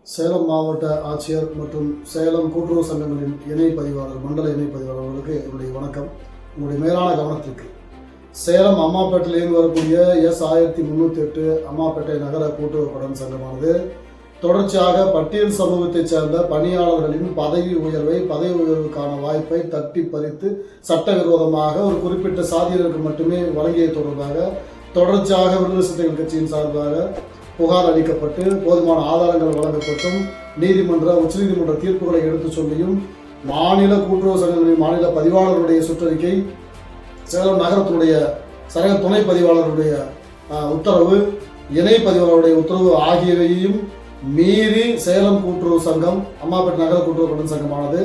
சேலம் மாவட்ட ஆட்சியர் மற்றும் சேலம் கூட்டுறவு சங்கங்களின் இணை பதிவாளர் மண்டல இணை பதிவாளர்களுக்கு என்னுடைய வணக்கம். உங்களுடைய மேலான கவனத்திற்கு சேலம் அம்மாப்பேட்டையிலிருந்து வரக்கூடிய S1308 அம்மாப்பேட்டை நகர கூட்டுறவு கடன் சங்கமானது தொடர்ச்சியாக பட்டியல் சமூகத்தைச் சேர்ந்த பணியாளர்களின் பதவி உயர்வுக்கான வாய்ப்பை தட்டி பறித்து சட்டவிரோதமாக ஒரு குறிப்பிட்ட சாதியினருக்கு மட்டுமே வழங்கியது தொடர்பாக தொடர்ச்சியாக விடுதலை சிறுத்தைகள் கட்சியின் சார்பாக புகார் அளிக்கப்பட்டு போதுமான ஆதாரங்கள் வழங்கப்பட்டும் உச்சநீதிமன்ற தீர்ப்புகளை எடுத்து சொல்லியும் மாநில கூட்டுறவு சங்கங்களின் மாநில பதிவாளருடைய சுற்றறிக்கை, சேலம் நகரத்தினுடைய சரக துணை பதிவாளருடைய உத்தரவு, இணை பதிவாளருடைய உத்தரவு ஆகியவையும் மீறி சேலம் கூட்டுறவு சங்கம் அம்மாப்பேட்டை நகர கூட்டுறவு கடன் சங்கமானது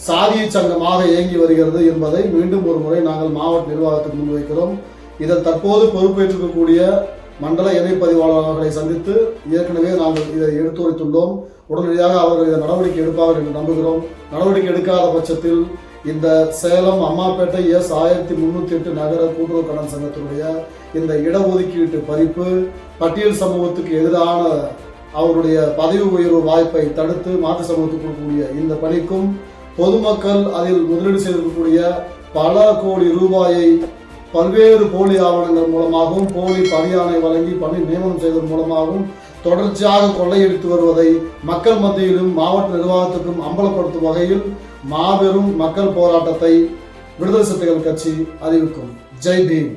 சாதிய சங்கமாக இயங்கி வருகிறது என்பதை மீண்டும் ஒரு முறை நாங்கள் மாவட்ட நிர்வாகத்துக்கு முன்வைக்கிறோம். இதில் தற்போது பொறுப்பேற்றிருக்கக்கூடிய மண்டல இணை பதிவாளர்களை சந்தித்து ஏற்கனவே நாங்கள் இதை எடுத்துரைத்துள்ளோம். உடனடியாக அவர்கள் இதை நடவடிக்கை எடுப்பார்கள் என்று நம்புகிறோம். நடவடிக்கை எடுக்காத பட்சத்தில் இந்த சேலம் அம்மாப்பேட்டை S1308 நகர கூட்டுறவு கடன் சங்கத்தினுடைய இந்த இடஒதுக்கீட்டு பறிப்பு, பட்டியல் சமூகத்துக்கு எதிரான அவருடைய பதவி உயர்வு வாய்ப்பை தடுத்து மாற்று சமூகத்துக்கு கொடுக்கக்கூடிய இந்த பணிக்கும் பொதுமக்கள் அதில் முதலீடு செய்திருக்கக்கூடிய பல கோடி ரூபாயை பல்வேறு போலி ஆவணங்கள் மூலமாகவும் போலி பணியாணை வழங்கி பணி நியமனம் செய்வதன் மூலமாகவும் தொடர்ச்சியாக கொள்ளையடித்து வருவதை மக்கள் மத்தியிலும் மாவட்ட நிர்வாகத்துக்கும் அம்பலப்படுத்தும் வகையில் மாபெரும் மக்கள் போராட்டத்தை விடுதலை சிறுத்தைகள் கட்சி அறிவிக்கும். ஜெய் பீம்.